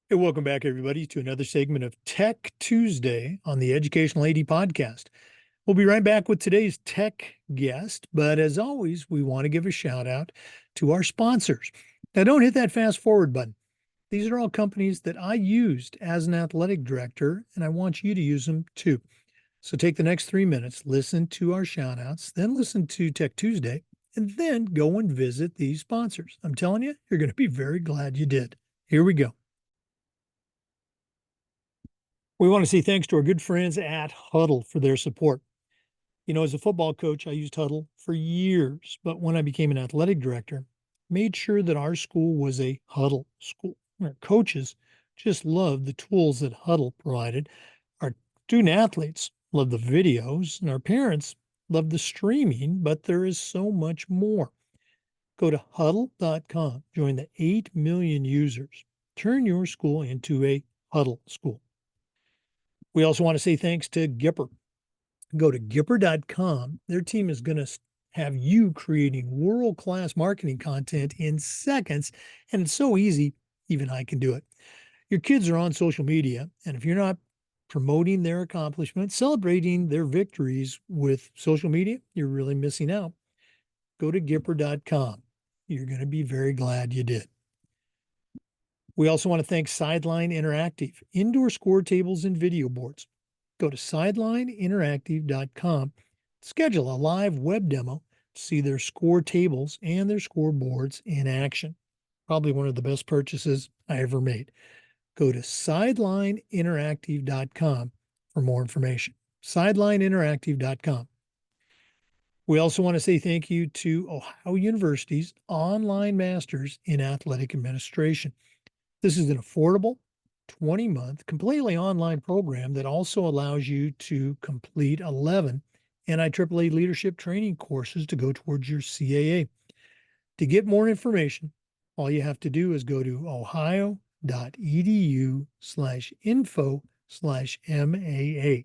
Hey, welcome back, everybody, to another segment of Tech Tuesday on the Educational AD podcast. We'll be right back with today's tech guest, but as always, we want to give a shout out to our sponsors. Now, don't hit that fast forward button. These are all companies that I used as an athletic director, and I want you to use them too. So take the next 3 minutes, listen to our shout outs, then listen to Tech Tuesday, and then go and visit these sponsors. I'm telling you, you're going to be very glad you did. Here we go. We want to say thanks to our good friends at Huddle for their support. You know, as a football coach, I used Huddle for years, but when I became an athletic director, made sure that our school was a Huddle school. Our coaches just loved the tools that Huddle provided. Our student athletes love the videos, and our parents love the streaming, but there is so much more. Go to huddle.com, join the 8 million users. Turn your school into a Huddle school. We also want to say thanks to Gipper. Go to Gipper.com. Their team is going to have you creating world-class marketing content in seconds, and it's so easy, even I can do it. Your kids are on social media, and if you're not promoting their accomplishments, celebrating their victories with social media, you're really missing out. Go to Gipper.com. You're going to be very glad you did. We also want to thank Sideline Interactive, indoor score tables and video boards. Go to sidelineinteractive.com, schedule a live web demo to see their score tables and their scoreboards in action. Probably one of the best purchases I ever made. Go to sidelineinteractive.com for more information. Sidelineinteractive.com. We also want to say thank you to Ohio University's Online Masters in Athletic Administration. This is an affordable 20-month completely online program that also allows you to complete 11 NIAAA leadership training courses to go towards your CAA. To get more information, all you have to do is go to ohio.edu/info/MAA,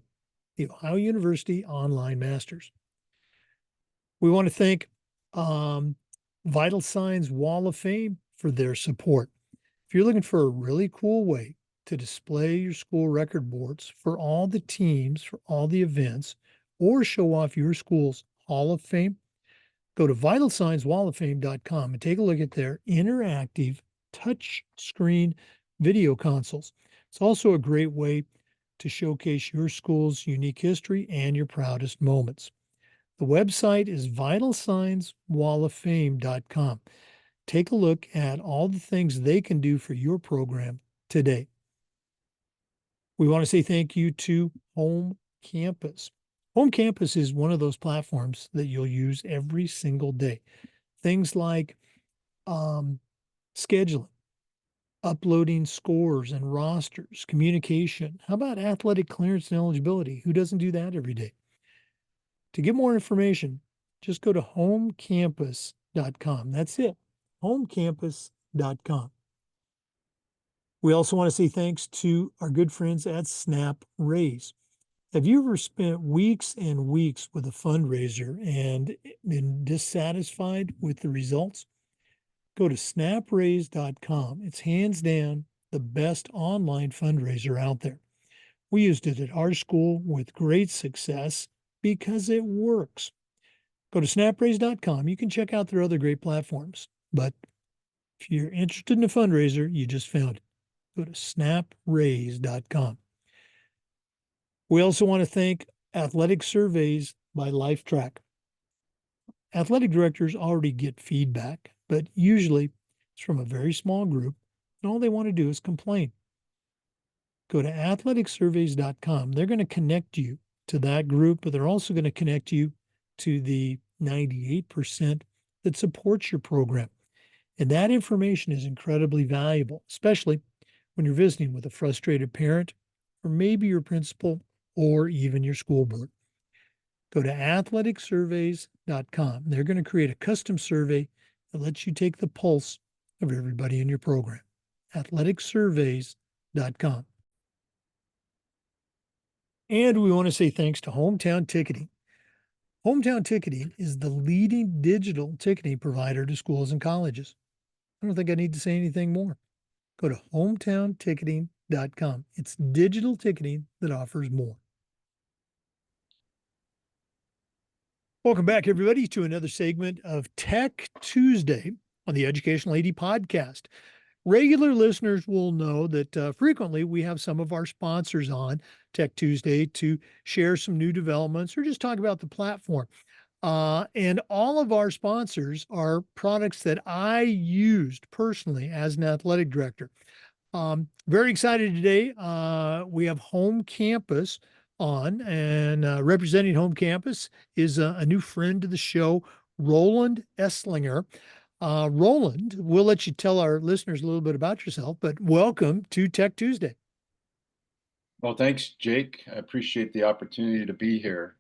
the Ohio University Online Masters. We want to thank Vital Signs Wall of Fame for their support. If you're looking for a really cool way to display your school record boards for all the teams, for all the events, or show off your school's Hall of Fame, go to vitalsignswalloffame.com and take a look at their interactive touch screen video consoles. It's also a great way to showcase your school's unique history and your proudest moments. The website is vitalsignswalloffame.com. Take a look at all the things they can do for your program today. We want to say thank you to HomeCampus. HomeCampus is one of those platforms that you'll use every single day. Things like scheduling, uploading scores and rosters, communication. How about athletic clearance and eligibility? Who doesn't do that every day? To get more information, just go to homecampus.com. That's it, homecampus.com. We also want to say thanks to our good friends at Snap Raise. Have you ever spent weeks and weeks with a fundraiser and been dissatisfied with the results? Go to snapraise.com. It's hands down the best online fundraiser out there. We used it at our school with great success because it works. Go to snapraise.com. You can check out their other great platforms. But if you're interested in a fundraiser, you just found it. Go to snapraise.com. We also want to thank Athletic Surveys by LifeTrack. Athletic directors already get feedback, but usually it's from a very small group, and all they want to do is complain. Go to athleticsurveys.com. They're going to connect you to that group, but they're also going to connect you to the 98% that supports your program. And that information is incredibly valuable, especially when you're visiting with a frustrated parent, or maybe your principal, or even your school board. Go to athleticsurveys.com. They're going to create a custom survey that lets you take the pulse of everybody in your program. athleticsurveys.com. And we want to say thanks to Hometown Ticketing. Hometown Ticketing is the leading digital ticketing provider to schools and colleges. I don't think I need to say anything more. go to hometownticketing.com. It's digital ticketing that offers more. Welcome back, everybody, to another segment of Tech Tuesday on the Educational AD Podcast. Regular listeners will know that frequently we have some of our sponsors on Tech Tuesday to share some new developments or just talk about the platform. And all of our sponsors are products that I used personally as an athletic director. Very excited today. We have HomeCampus on, and representing HomeCampus is a new friend to the show, Rolland Esslinger. Rolland, we'll let you tell our listeners a little bit about yourself, but welcome to Tech Tuesday. Well, thanks, Jake. I appreciate the opportunity to be here.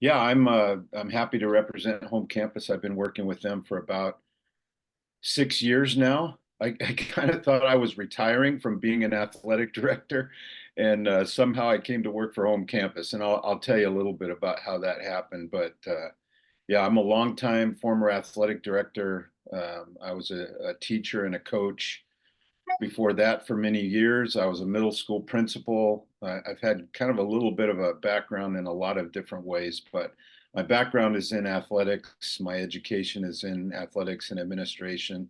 Yeah, I'm happy to represent HomeCampus. I've been working with them for about 6 years now. I kind of thought I was retiring from being an athletic director, and somehow I came to work for HomeCampus, and I'll tell you a little bit about how that happened. But yeah, I'm a longtime former athletic director. I was a teacher and a coach before that for many years. I was a middle school principal. I've had kind of a little bit of a background in a lot of different ways, but my background is in athletics. My education is in athletics and administration.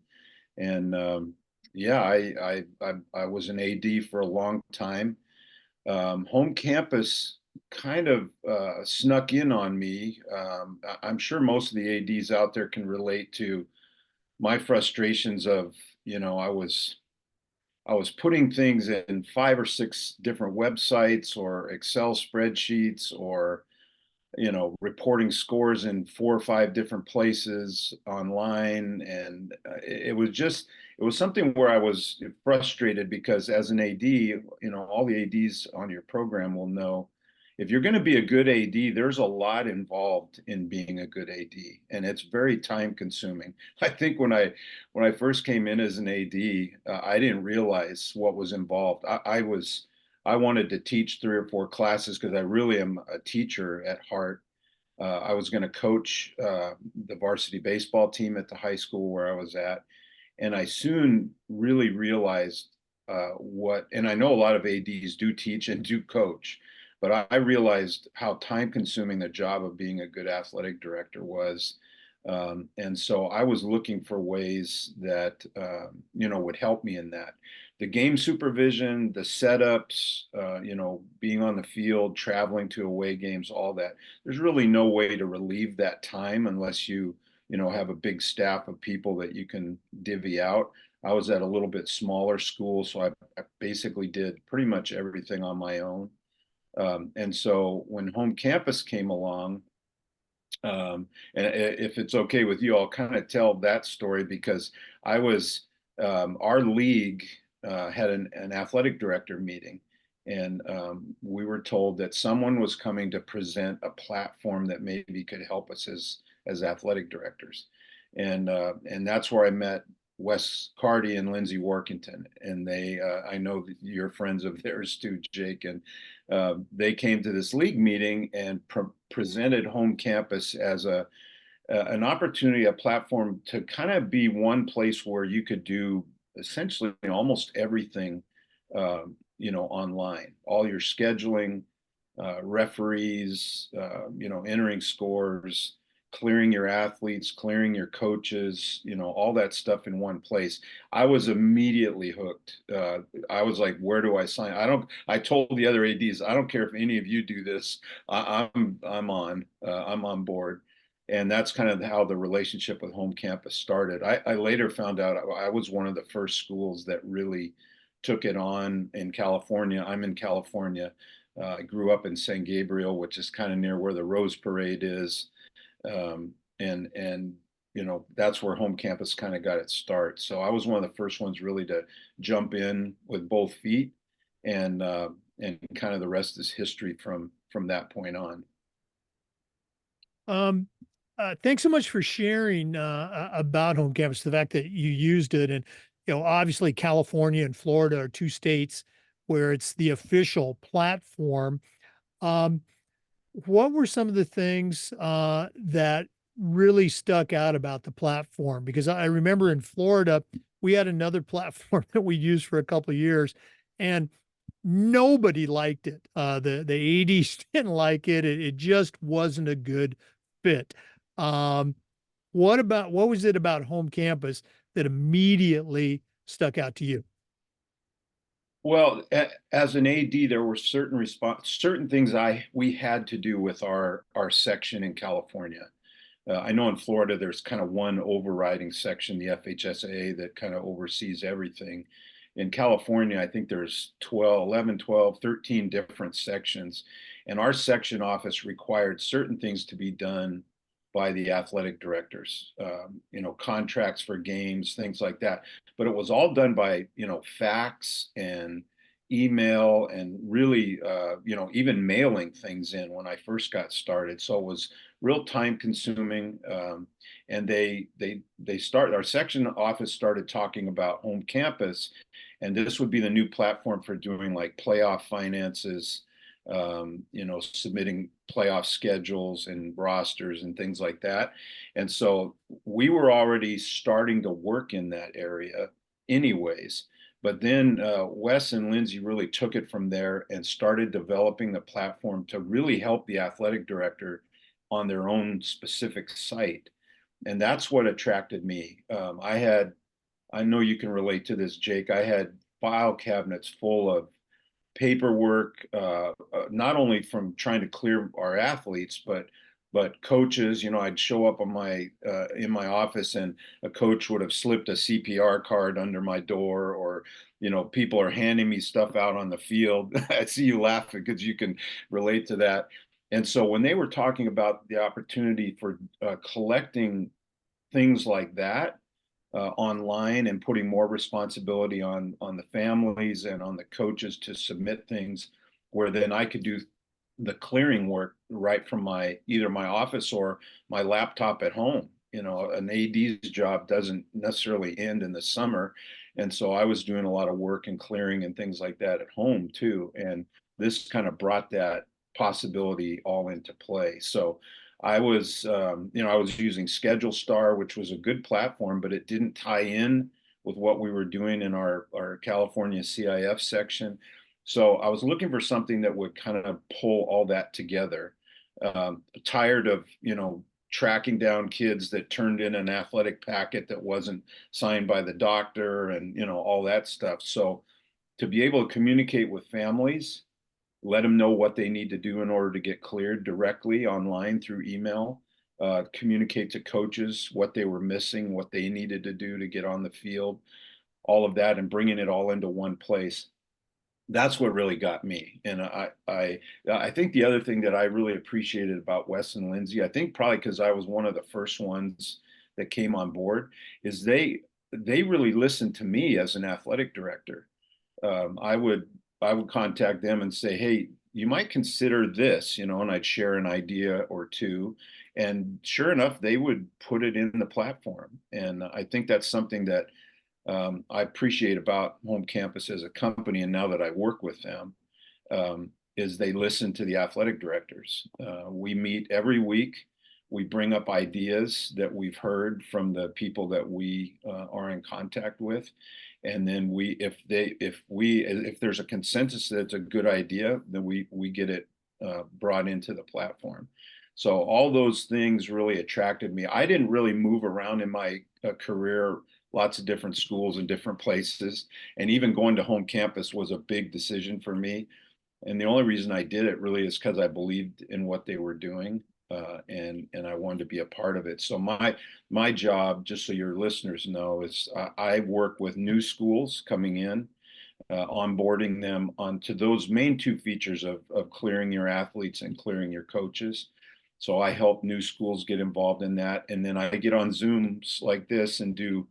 And yeah, I was an AD for a long time. HomeCampus kind of snuck in on me. I'm sure most of the ADs out there can relate to my frustrations of, I was putting things in 5 or 6 different websites or Excel spreadsheets or reporting scores in 4 or 5 different places online. And it was something where I was frustrated because as an AD, all the ADs on your program will know if you're going to be a good AD, there's a lot involved in being a good AD, and it's very time consuming. I think when I first came in as an AD, I didn't realize what was involved. I wanted to teach 3 or 4 classes because I really am a teacher at heart. I was going to coach the varsity baseball team at the high school where I was at. And I soon really realized and I know a lot of ADs do teach and do coach, but I realized how time consuming the job of being a good athletic director was. And so I was looking for ways that, would help me in that. The game supervision, the setups, being on the field, traveling to away games, all that. There's really no way to relieve that time unless you have a big staff of people that you can divvy out. I was at a little bit smaller school, so I basically did pretty much everything on my own. And so when HomeCampus came along, and if it's okay with you, I'll kind of tell that story because our league had an athletic director meeting, and we were told that someone was coming to present a platform that maybe could help us as athletic directors, and that's where I met Wes Carty and Lindsay Workington, and I know that you're friends of theirs too, Jake, and they came to this league meeting and presented HomeCampus as an opportunity, a platform to kind of be one place where you could do essentially almost everything, online, all your scheduling, referees, entering scores, clearing your athletes, clearing your coaches, all that stuff in one place. I was immediately hooked. I was like, where do I sign? I told the other ADs, I don't care if any of you do this. I'm on board. And that's kind of how the relationship with HomeCampus started. I later found out I was one of the first schools that really took it on in California. I'm in California. I grew up in San Gabriel, which is kind of near where the Rose Parade is. And that's where HomeCampus kind of got its start. So I was one of the first ones really to jump in with both feet, and kind of the rest is history from that point on. Thanks so much for sharing about HomeCampus, the fact that you used it. And, obviously California and Florida are 2 states where it's the official platform. What were some of the things that really stuck out about the platform? Because I remember in Florida, we had another platform that we used for a couple of years, and nobody liked it. The ADs didn't like it. It just wasn't a good fit. Um, what was it about home campus that immediately stuck out to you? Well, as an AD, there were certain things we had to do with our section in California. I know in Florida there's kind of one overriding section, the FHSAA, that kind of oversees everything. In California, I think there's 12, 11, 12, 13 different sections. And our section office required certain things to be done by the athletic directors, contracts for games, things like that. But it was all done by, fax and email and really, even mailing things in when I first got started. So it was real time consuming. And our section office started talking about home campus, and this would be the new platform for doing like playoff finances, submitting playoff schedules and rosters and things like that. And so we were already starting to work in that area anyways. But then Wes and Lindsay really took it from there and started developing the platform to really help the athletic director on their own specific site. And that's what attracted me. I know you can relate to this, Jake. I had file cabinets full of paperwork, not only from trying to clear our athletes, but coaches. I'd show up on my in my office, and a coach would have slipped a CPR card under my door, or people are handing me stuff out on the field. I see you laughing because you can relate to that. And so when they were talking about the opportunity for collecting things like that online and putting more responsibility on the families and on the coaches to submit things, where then I could do the clearing work right from either my office or my laptop at home. An AD's job doesn't necessarily end in the summer. And so I was doing a lot of work and clearing and things like that at home too. And this kind of brought that possibility all into play. So I was using Schedule Star, which was a good platform, but it didn't tie in with what we were doing in our California CIF section. So I was looking for something that would kind of pull all that together. Tired of, tracking down kids that turned in an athletic packet that wasn't signed by the doctor and, all that stuff. So to be able to communicate with families, let them know what they need to do in order to get cleared directly online through email, communicate to coaches what they were missing, what they needed to do to get on the field, all of that, and bringing it all into one place. That's what really got me. And I think the other thing that I really appreciated about Wes and Lindsay, I think probably because I was one of the first ones that came on board, is they really listened to me as an athletic director. I would contact them and say, hey, you might consider this, and I'd share an idea or two. And sure enough, they would put it in the platform. And I think that's something that I appreciate about HomeCampus as a company. And now that I work with them, is they listen to the athletic directors. We meet every week. We bring up ideas that we've heard from the people that we are in contact with, and then if there's a consensus that it's a good idea, then we get it brought into the platform. So all those things really attracted me. I didn't really move around in my career, lots of different schools and different places, and even going to HomeCampus was a big decision for me. And the only reason I did it really is because I believed in what they were doing, and I wanted to be a part of it. So my job, just so your listeners know, is I work with new schools coming in, onboarding them onto those main two features of clearing your athletes and clearing your coaches. So I help new schools get involved in that, and then I get on Zooms like this and do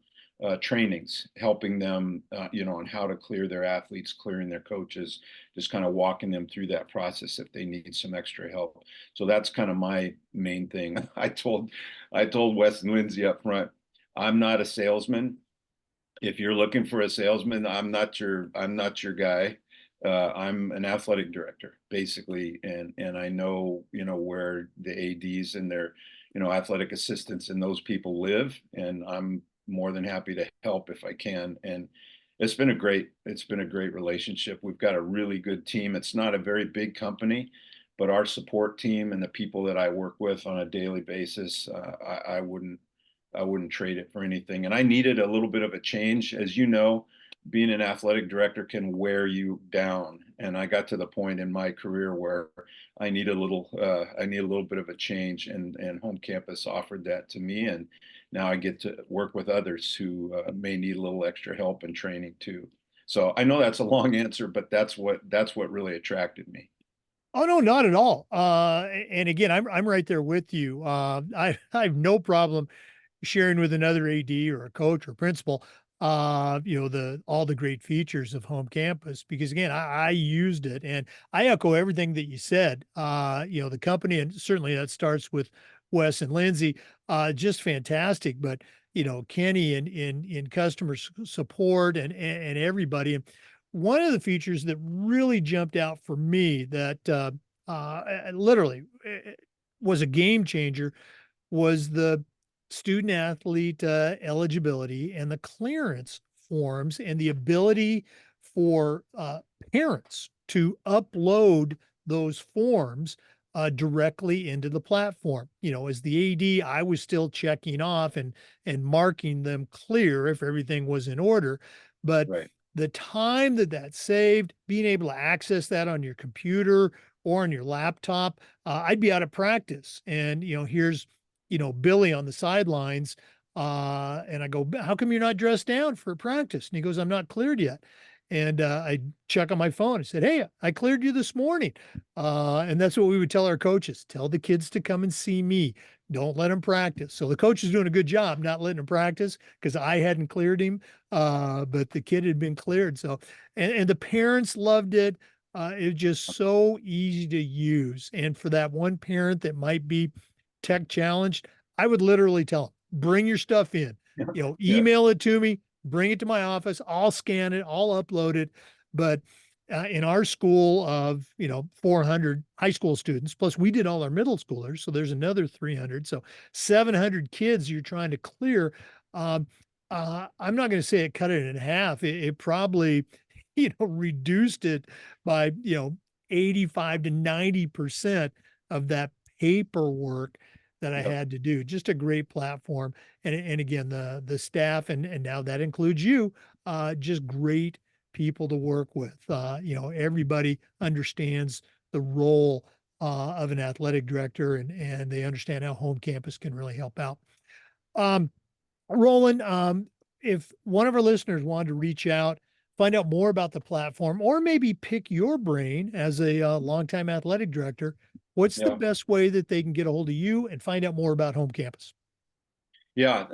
trainings, helping them, on how to clear their athletes, clearing their coaches, just kind of walking them through that process if they need some extra help. So that's kind of my main thing. I told Wes and Lindsay up front, I'm not a salesman. If you're looking for a salesman, I'm not your guy. I'm an athletic director, basically, and I know, where the ADs and their, athletic assistants and those people live, and I'm more than happy to help if I can. And it's been a great relationship. We've got a really good team. It's not a very big company, but our support team and the people that I work with on a daily basis, I wouldn't trade it for anything. And I needed a little bit of a change. As you know, being an athletic director can wear you down. And I got to the point in my career where I need a little bit of a change, and Home Campus offered that to me. And now I get to work with others who may need a little extra help and training too. So I know that's a long answer, but that's what really attracted me. Oh no, not at all. And again, I'm right there with you. I have no problem sharing with another AD or a coach or principal, the all the great features of Home Campus, because again, I used it, and I echo everything that you said. The company, and certainly that starts with Wes and Lindsay, just fantastic. But Kenny in customer support and everybody. And one of the features that really jumped out for me that literally was a game changer was the student athlete eligibility and the clearance forms, and the ability for parents to upload those forms directly into the platform. As the AD, I was still checking off and marking them clear if everything was in order, but Right. the time that saved, being able to access that on your computer or on your laptop, I'd be out of practice, and here's Billy on the sidelines. And I go, how come you're not dressed down for practice? And he goes, I'm not cleared yet. And I check on my phone. I said, hey, I cleared you this morning. And that's what we would tell our coaches. Tell the kids to come and see me. Don't let them practice. So the coach is doing a good job not letting him practice because I hadn't cleared him, but the kid had been cleared. So, and the parents loved it. It was just so easy to use. And for that one parent that might be tech challenged, I would literally tell them, bring your stuff in, Yeah. Yeah. email it to me, bring it to my office. I'll scan it, I'll upload it. But in our school of, 400 high school students, plus we did all our middle schoolers. So there's another 300. So 700 kids you're trying to clear. Um, I'm not going to say it cut it in half. It probably, reduced it by, 85 to 90% of that paperwork that I Yep. had to do. Just a great platform. And again, the staff, and now that includes you, just great people to work with. Everybody understands the role of an athletic director, and they understand how Home Campus can really help out. Um, Roland, if one of our listeners wanted to reach out, find out more about the platform, or maybe pick your brain as a longtime athletic director, what's the Yeah. best way that they can get a hold of you and find out more about Home Campus? Yeah.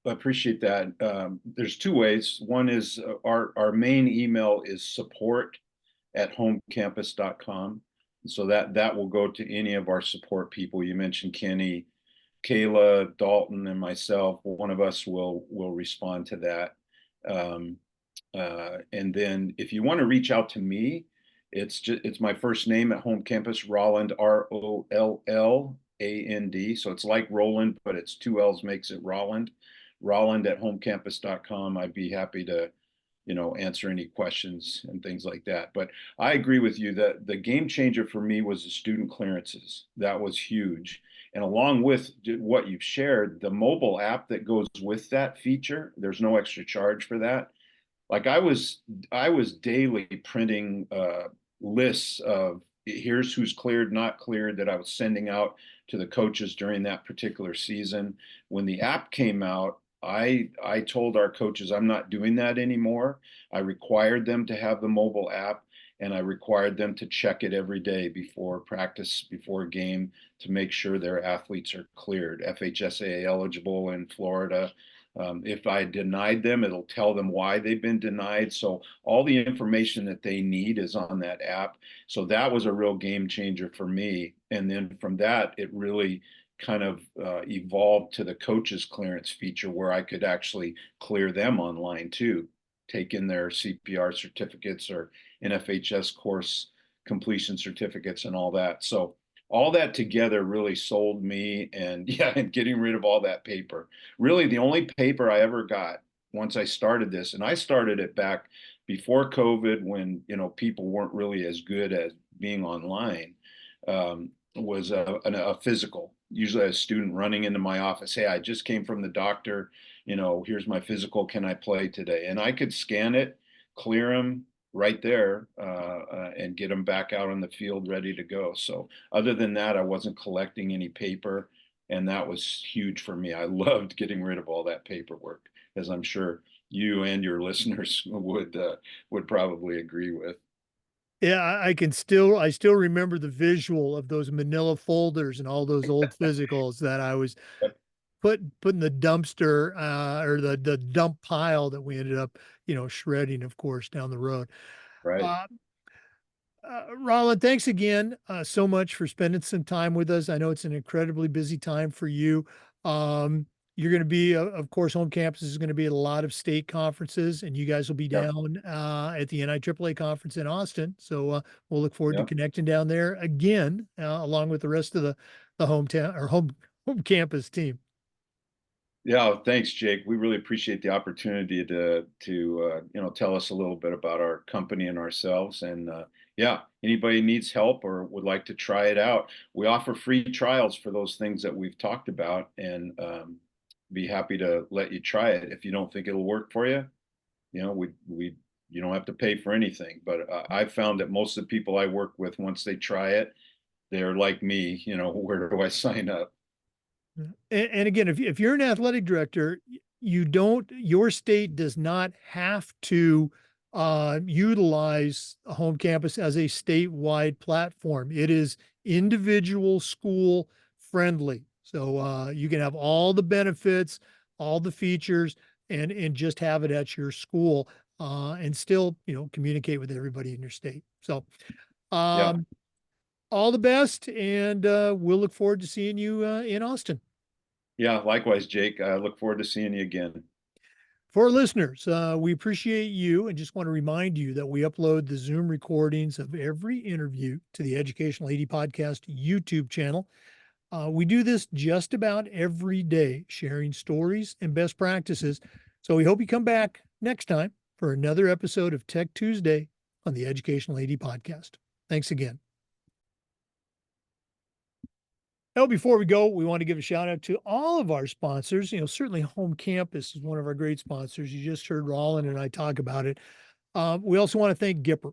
I appreciate that. There's two ways. One is our main email is support@homecampus.com. So that will go to any of our support people. You mentioned Kenny, Kayla, Dalton, and myself. One of us will respond to that. Um, and then if you want to reach out to me, it's my first name at Home Campus, Rolland, Rolland. So it's like Roland, but it's two L's makes it Rolland. Rolland@homecampus.com. I'd be happy to, answer any questions and things like that. But I agree with you that the game changer for me was the student clearances. That was huge. And along with what you've shared, the mobile app that goes with that feature, there's no extra charge for that. Like I was daily printing lists of here's who's cleared, not cleared, that I was sending out to the coaches during that particular season. When the app came out, I told our coaches I'm not doing that anymore. I required them to have the mobile app, and I required them to check it every day before practice, before a game, to make sure their athletes are cleared, FHSA eligible in Florida. If I denied them, it'll tell them why they've been denied. So all the information that they need is on that app. So that was a real game changer for me. And then from that, it really kind of evolved to the coaches clearance feature where I could actually clear them online too, take in their CPR certificates or NFHS course completion certificates and all that. So all that together really sold me. And yeah, and getting rid of all that paper. Really, the only paper I ever got once I started this, and I started it back before COVID when, people weren't really as good as being online, was a physical. Usually a student running into my office, hey, I just came from the doctor, here's my physical, can I play today? And I could scan it, clear them right there, and get them back out on the field ready to go. So other than that, I wasn't collecting any paper, and that was huge for me. I loved getting rid of all that paperwork, as I'm sure you and your listeners would probably agree with. Yeah, I still remember the visual of those manila folders and all those old physicals that I was put in the dumpster, or the dump pile that we ended up, shredding, of course, down the road. Right. Uh, Rolland, thanks again so much for spending some time with us. I know it's an incredibly busy time for you. You're going to be, of course, Home Campus is going to be at a lot of state conferences, and you guys will be Yep. down at the NIAAA conference in Austin. So we'll look forward to Yep. connecting down there again, along with the rest of the hometown or home campus team. Yeah, thanks, Jake. We really appreciate the opportunity to tell us a little bit about our company and ourselves. And yeah, anybody needs help or would like to try it out, we offer free trials for those things that we've talked about, and be happy to let you try it. If you don't think it'll work for you, we you don't have to pay for anything. But I've found that most of the people I work with, once they try it, they're like me. Where do I sign up? And again, if you're an athletic director, your state does not have to utilize a home campus as a statewide platform. It is individual school friendly. So you can have all the benefits, all the features, and just have it at your school, and still, communicate with everybody in your state. So Yeah. um, all the best, and we'll look forward to seeing you in Austin. Yeah, likewise, Jake. I look forward to seeing you again. For our listeners, we appreciate you and just want to remind you that we upload the Zoom recordings of every interview to the Educational AD Podcast YouTube channel. We do this just about every day, sharing stories and best practices. So we hope you come back next time for another episode of Tech Tuesday on the Educational AD Podcast. Thanks again. Now, before we go, we want to give a shout out to all of our sponsors. Certainly Home Campus is one of our great sponsors. You just heard Rolland and I talk about it. We also want to thank Gipper.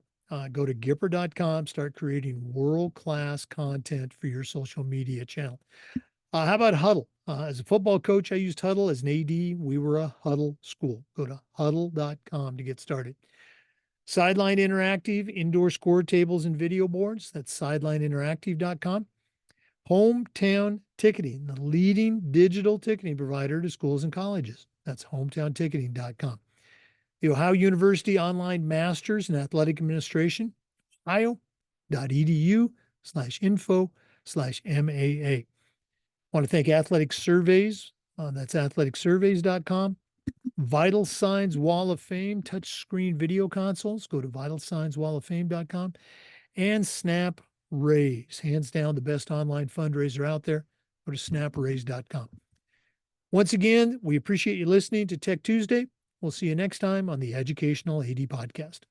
Go to Gipper.com, start creating world-class content for your social media channel. How about Huddle? As a football coach, I used Huddle. As an AD, we were a Huddle school. Go to Huddle.com to get started. Sideline Interactive, indoor score tables and video boards. That's sidelineinteractive.com. Hometown Ticketing, the leading digital ticketing provider to schools and colleges. That's hometownticketing.com. The Ohio University Online Masters in Athletic Administration, ohio.edu/info/MAA. I want to thank Athletic Surveys. That's athleticsurveys.com. Vital Signs Wall of Fame touchscreen video consoles. Go to vitalsignswalloffame.com. And Snap Raise, hands down the best online fundraiser out there. Go to snapraise.com. Once again, we appreciate you listening to Tech Tuesday. We'll see you next time on the Educational AD Podcast.